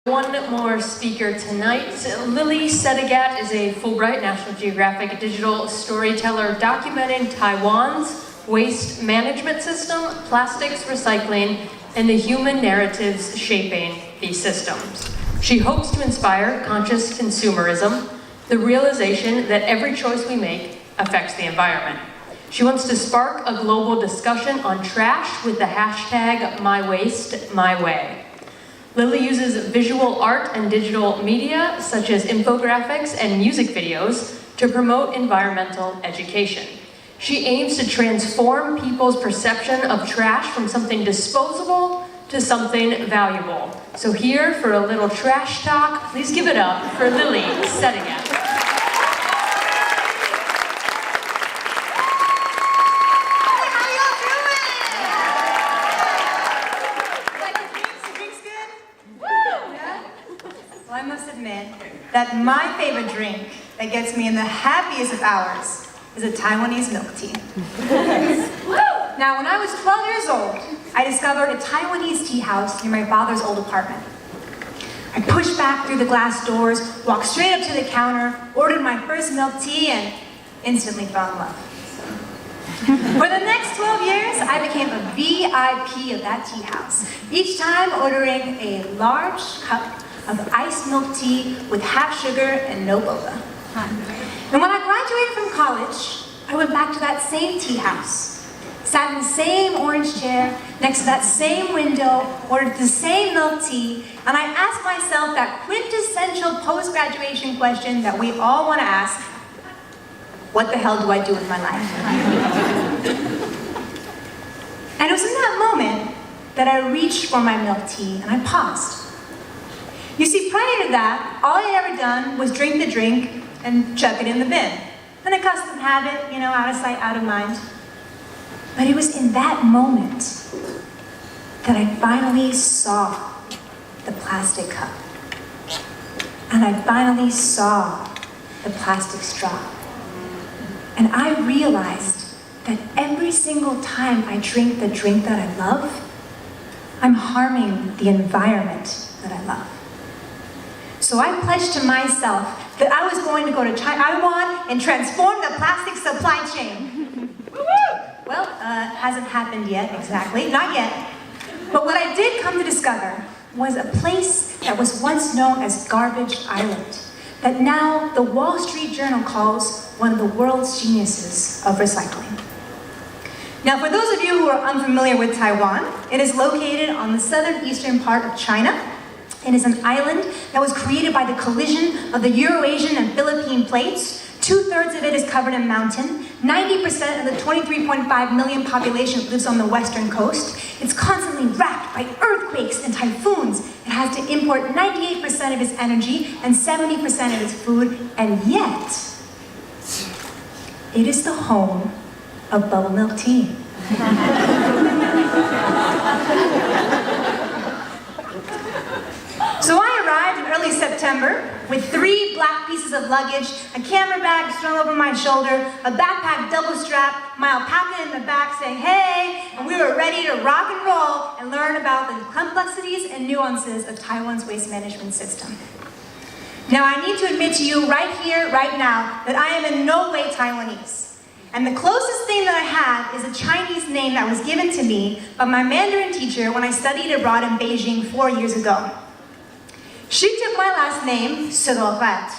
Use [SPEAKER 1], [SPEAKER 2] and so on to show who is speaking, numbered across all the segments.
[SPEAKER 1] One more speaker tonight. Lillygol Sedaghat is a Fulbright National Geographic Digital Storyteller documenting Taiwan's waste management system, plastics recycling, and the human narratives shaping these systems. She hopes to inspire conscious consumerism, the realization that every choice we make affects the environment. She wants to spark a global discussion on trash with the hashtag #MyWasteMyWay. Lily uses visual art and digital media, such as infographics and music videos, to promote environmental education. She aims to transform people's perception of trash from something disposable to something valuable. So here for a little trash talk, please give it up for Lillygol Sedaghat.
[SPEAKER 2] Well, I must admit that my favorite drink that gets me in the happiest of hours is a Taiwanese milk tea. Now, when I was 12 years old, I discovered a Taiwanese tea house near my father's old apartment. I pushed back through the glass doors, walked straight up to the counter, ordered my first milk tea, and instantly fell in love. For the next 12 years, I became a VIP of that tea house, each time ordering a large cup of iced milk tea with half sugar and no boba. And when I graduated from college, I went back to that same tea house, sat in the same orange chair, next to that same window, ordered the same milk tea, and I asked myself that quintessential post-graduation question that we all want to ask: what the hell do I do with my life? And it was in that moment that I reached for my milk tea and I paused. You see, prior to that, all I had ever done was drink the drink and chuck it in the bin. An accustomed habit, you know, out of sight, out of mind. But it was in that moment that I finally saw the plastic cup. And I finally saw the plastic straw. And I realized that every single time I drink the drink that I love, I'm harming the environment that I love. So I pledged to myself that I was going to go to Taiwan and transform the plastic supply chain. Well, hasn't happened yet, exactly, not yet. But what I did come to discover was a place that was once known as Garbage Island, that now the Wall Street Journal calls one of the world's geniuses of recycling. Now, for those of you who are unfamiliar with Taiwan, it is located on the southern-eastern part of China. It is an island that was created by the collision of the Eurasian and Philippine plates. 2/3 of it is covered in mountain. 90% of the 23.5 million population lives on the western coast. It's constantly racked by earthquakes and typhoons. It has to import 98% of its energy and 70% of its food, and yet, it is the home of bubble milk tea. So I arrived in early September with 3 black pieces of luggage, a camera bag strung over my shoulder, a backpack double strapped, my alpaca in the back saying, hey, and we were ready to rock and roll and learn about the complexities and nuances of Taiwan's waste management system. Now I need to admit to you right here, right now, that I am in no way Taiwanese. And the closest thing that I have is a Chinese name that was given to me by my Mandarin teacher when I studied abroad in Beijing 4 years ago. She took my last name, Sedaghat,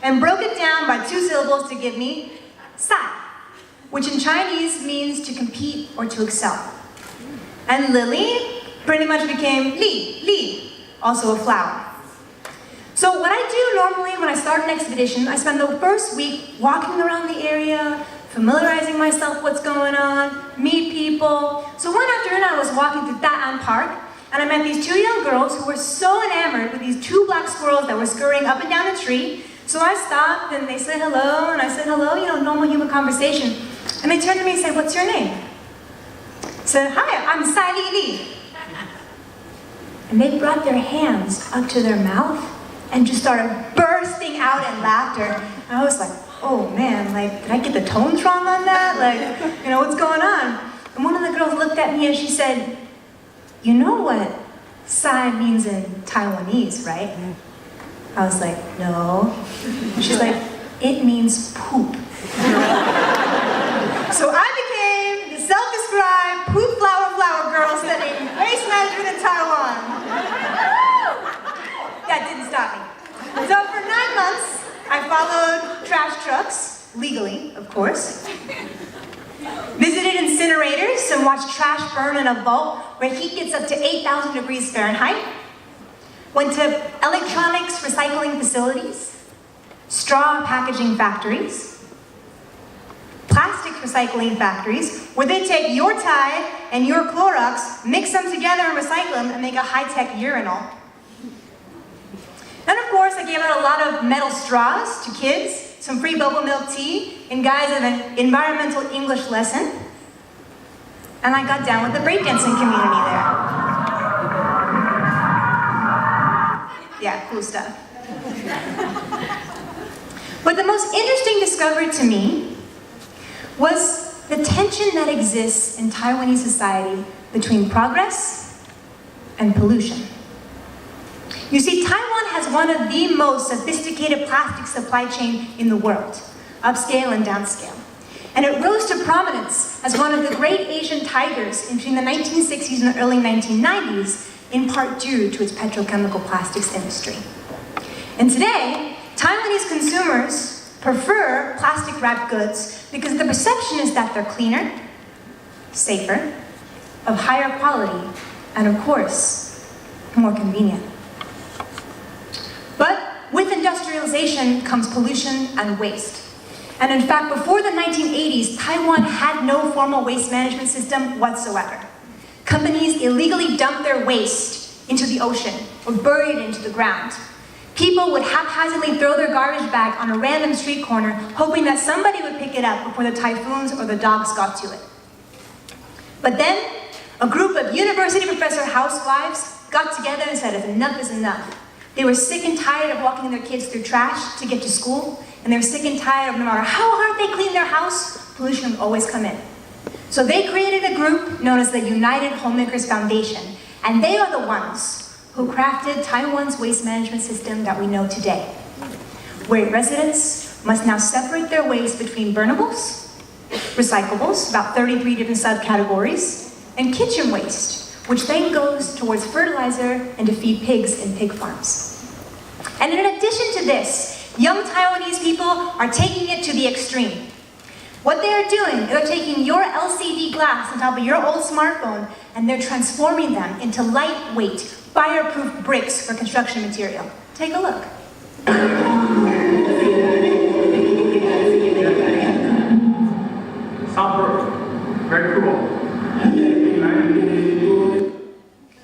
[SPEAKER 2] and broke it down by 2 syllables to give me Sai, which in Chinese means to compete or to excel. And Lily pretty much became Li, also a flower. So what I do normally when I start an expedition, I spend the first week walking around the area, familiarizing myself with what's going on, meet people. So one afternoon I was walking through Taiwan Park, and I met these 2 young girls who were so enamored with these 2 black squirrels that were scurrying up and down a tree. So I stopped and they said hello, and I said hello, you know, normal human conversation. And they turned to me and said, what's your name? I said, hi, I'm Sai Li. And they brought their hands up to their mouth and just started bursting out in laughter. And I was like, oh man, like, did I get the tones wrong on that? Like, you know, what's going on? And one of the girls looked at me and she said, you know what Sai means in Taiwanese, right? I was like, no. She's like, it means poop. So I became the self-described poop flower girl studying waste management in Taiwan. That didn't stop me. So for 9 months, I followed trash trucks, legally, of course. Visited incinerators and watched trash burn in a vault where heat gets up to 8,000 degrees Fahrenheit. Went to electronics recycling facilities, straw packaging factories, plastic recycling factories, where they take your Tide and your Clorox, mix them together and recycle them and make a high-tech urinal. And of course, I gave out a lot of metal straws to kids, some free bubble milk tea in guise of an environmental English lesson. And I got down with the breakdancing community there. Yeah, cool stuff. But the most interesting discovery to me was the tension that exists in Taiwanese society between progress and pollution. You see, Taiwan has one of the most sophisticated plastic supply chain in the world, upscale and downscale. And it rose to prominence as one of the great Asian tigers between the 1960s and the early 1990s, in part due to its petrochemical plastics industry. And today, Taiwanese consumers prefer plastic wrapped goods because the perception is that they're cleaner, safer, of higher quality, and of course, more convenient. But with industrialization comes pollution and waste. And in fact, before the 1980s, Taiwan had no formal waste management system whatsoever. Companies illegally dumped their waste into the ocean or buried it into the ground. People would haphazardly throw their garbage bag on a random street corner, hoping that somebody would pick it up before the typhoons or the dogs got to it. But then, a group of university professor housewives got together and said, enough is enough. They were sick and tired of walking their kids through trash to get to school, and they were sick and tired of no matter how hard they cleaned their house, pollution would always come in. So they created a group known as the United Homemakers Foundation, and they are the ones who crafted Taiwan's waste management system that we know today, where residents must now separate their waste between burnables, recyclables, about 33 different subcategories, and kitchen waste, which then goes towards fertilizer and to feed pigs in pig farms. And in addition to this, young Taiwanese people are taking it to the extreme. What they are doing, they're taking your LCD glass on top of your old smartphone and they're transforming them into lightweight, fireproof bricks for construction material. Take a look.
[SPEAKER 3] Soundproof. Very cool.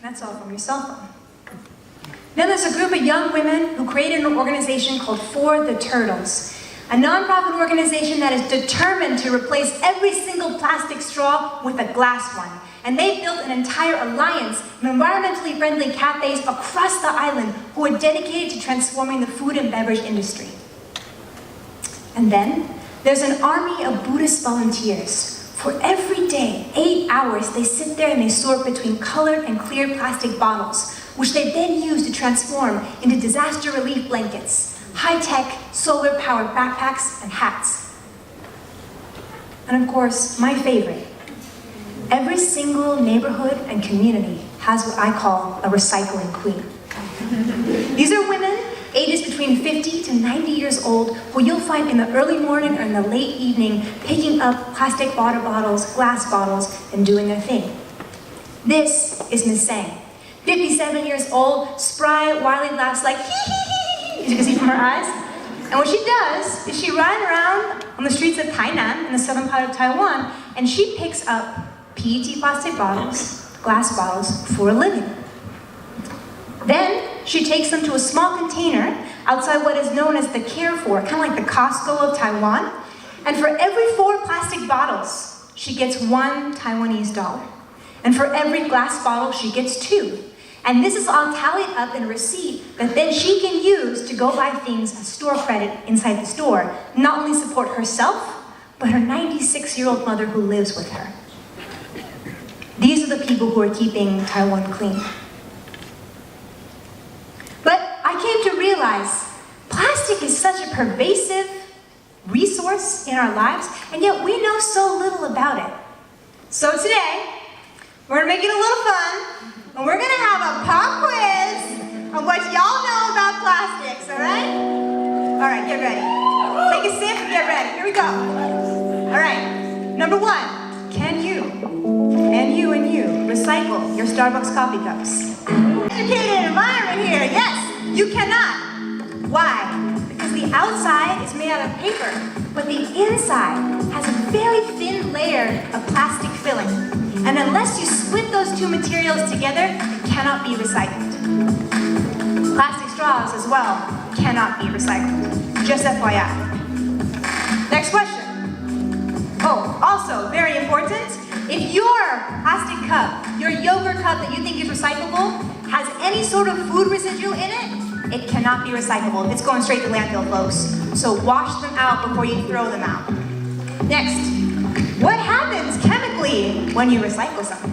[SPEAKER 2] That's all from your cell phone. Then there's a group of young women who created an organization called For the Turtles, a nonprofit organization that is determined to replace every single plastic straw with a glass one. And they built an entire alliance of environmentally friendly cafes across the island who are dedicated to transforming the food and beverage industry. And then there's an army of Buddhist volunteers. For every day, 8 hours, they sit there and they sort between colored and clear plastic bottles, which they then use to transform into disaster relief blankets, high-tech, solar-powered backpacks, and hats. And of course, my favorite, every single neighborhood and community has what I call a recycling queen. These are women ages between 50 to 90 years old who you'll find in the early morning or in the late evening picking up plastic water bottles, glass bottles, and doing their thing. This is Miss Sang. 57 years old, spry, wily laughs like hee hee hee, as you can see from her eyes. And what she does is she rides around on the streets of Tainan in the southern part of Taiwan and she picks up PET plastic bottles, glass bottles for a living. Then she takes them to a small container outside what is known as the Carrefour, kind of like the Costco of Taiwan. And for every 4 plastic bottles, she gets 1 Taiwanese dollar. And for every glass bottle, she gets 2. And this is all tallied up in a receipt that then she can use to go buy things as store credit inside the store, not only support herself, but her 96-year-old mother who lives with her. These are the people who are keeping Taiwan clean. realize plastic is such a pervasive resource in our lives, and yet we know so little about it. So today, we're gonna make it a little fun, and we're gonna have a pop quiz on what y'all know about plastics, all right? All right, get ready. Take a sip and get ready. Here we go. All right, number one, can you, and you, recycle your Starbucks coffee cups? Educated environment here, yes, you cannot. Why? Because the outside is made out of paper, but the inside has a very thin layer of plastic filling. And unless you split those two materials together, it cannot be recycled. Plastic straws as well cannot be recycled. Just FYI. Next question. Oh, also very important, if your plastic cup, your yogurt cup that you think is recyclable, has any sort of food residue in it, it cannot be recyclable. It's going straight to landfill, folks. So wash them out before you throw them out. Next, what happens chemically when you recycle something?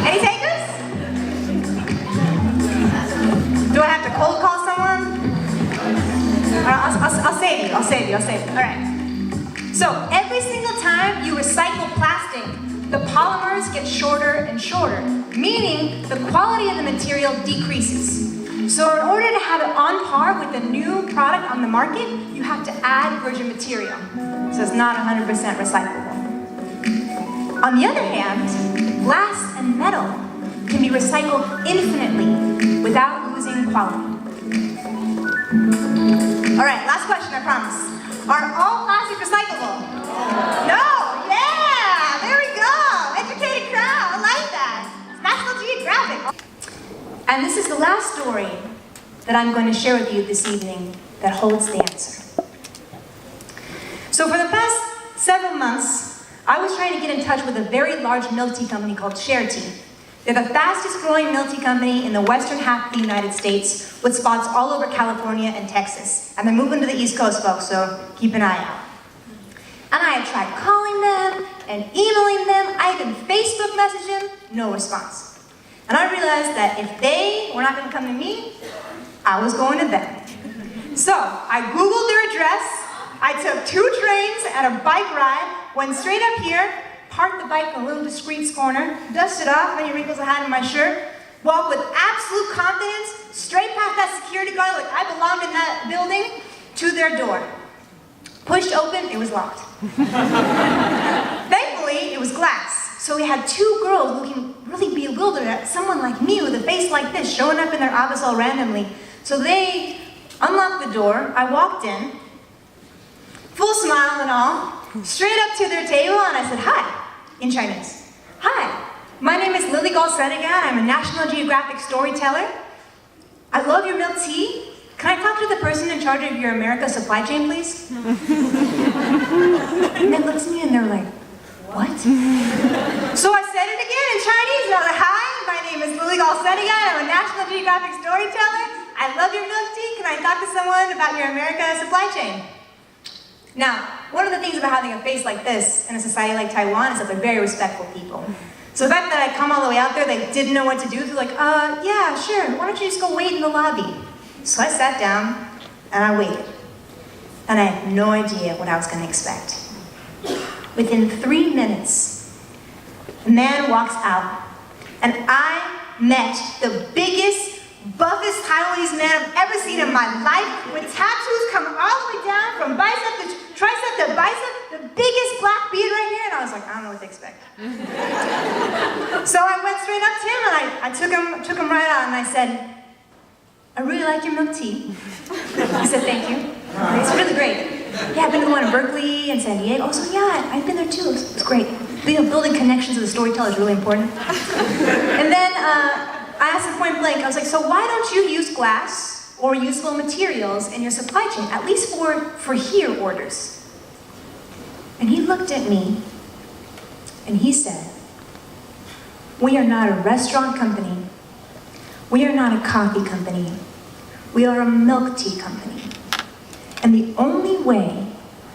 [SPEAKER 2] Any takers? Do I have to cold call someone? I'll save you. All right. So every single time you recycle plastic, the polymers get shorter and shorter, meaning the quality of the material decreases. So in order to have it on par with the new product on the market, you have to add virgin material. So it's not 100% recyclable. On the other hand, glass and metal can be recycled infinitely without losing quality. All right, last question, I promise. Are all plastic recyclable? No! Yeah! There we go! Educated crowd, I like that. It's National Geographic. And this is the last story that I'm going to share with you this evening that holds the answer. So for the past several months, I was trying to get in touch with a very large milk tea company called Tea. They're the fastest growing milk tea company in the western half of the United States, with spots all over California and Texas. And they're moving to the East Coast, folks, so keep an eye out. And I had tried calling them and emailing them. I even Facebook messaged them, no response. And I realized that if they were not going to come to me, I was going to them. So I Googled their address. I took 2 trains and a bike ride, went straight up here, parked the bike in a little discreet corner, dusted off any wrinkles I had in my shirt, walked with absolute confidence straight past that security guard like I belonged in that building to their door. Pushed open, it was locked. Thankfully, it was glass. So we had 2 girls looking really bewildered at someone like me with a face like this showing up in their office all randomly. So they unlocked the door, I walked in, full smile and all, straight up to their table, and I said, hi, in Chinese. Hi, my name is Lillygol Sedaghat. I'm a National Geographic Storyteller. I love your milk tea. Can I talk to the person in charge of your America supply chain, please? And they looked at me and they're like, what? So I said it again in Chinese, and I was like, hi, my name is Lillygol Sedaghat. I'm a National Geographic Storyteller. I love your milk tea. Can I talk to someone about your America supply chain? Now, one of the things about having a face like this in a society like Taiwan is that they're very respectful people. So the fact that I come all the way out there, they didn't know what to do. They're like, yeah, sure, why don't you just go wait in the lobby? So I sat down and I waited. And I had no idea what I was going to expect. Within 3 minutes, a man walks out, and I met the biggest, buffest Taiwanese man I've ever seen in my life, with tattoos coming all the way down from bicep to tricep to bicep, the biggest black beard right here, and I was like, I don't know what to expect. So I went straight up to him, and I took him right on, and I said, I really like your milk tea. He said, thank you. It's really great. Yeah, I've been to the one in Berkeley and San Diego. Oh, so yeah, I've been there too. It's great. Building connections with the storyteller is really important. And then I asked him point blank, I was like, so why don't you use glass or usable materials in your supply chain, at least for here orders? And he looked at me and he said, we are not a restaurant company. We are not a coffee company. We are a milk tea company. And the only way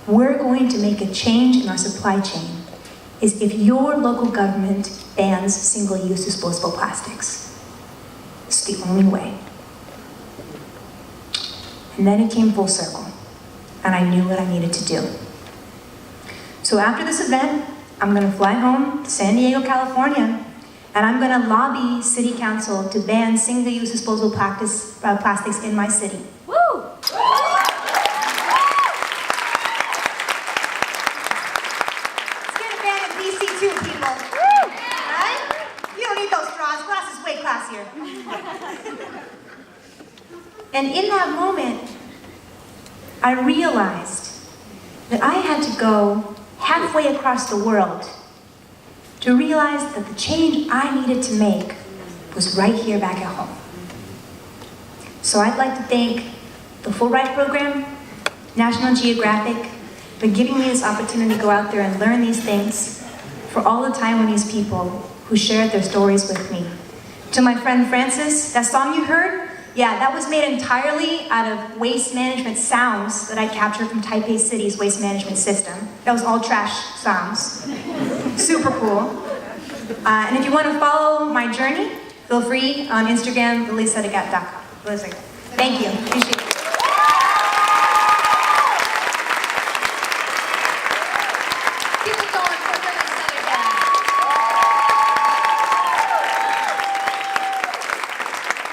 [SPEAKER 2] we're going to make a change in our supply chain is if your local government bans single-use disposable plastics. It's the only way. And then it came full circle, and I knew what I needed to do. So after this event, I'm gonna fly home to San Diego, California, and I'm gonna lobby City Council to ban single-use disposable plastics in my city.
[SPEAKER 1] Woo!
[SPEAKER 2] Let's get a ban in DC too, people. Right? You don't need those straws. Glass is way classier. And in that moment, I realized that I had to go halfway across the world to realize that the change I needed to make was right here back at home. So I'd like to thank the Fulbright program, National Geographic, for giving me this opportunity to go out there and learn these things, for all the Taiwanese people who shared their stories with me. To my friend Francis, that song you heard, yeah, that was made entirely out of waste management sounds that I captured from Taipei City's waste management system. That was all trash sounds. Super cool. And if you want to follow my journey, feel free on Instagram, LillySedaghat.com. Thank you. Appreciate it.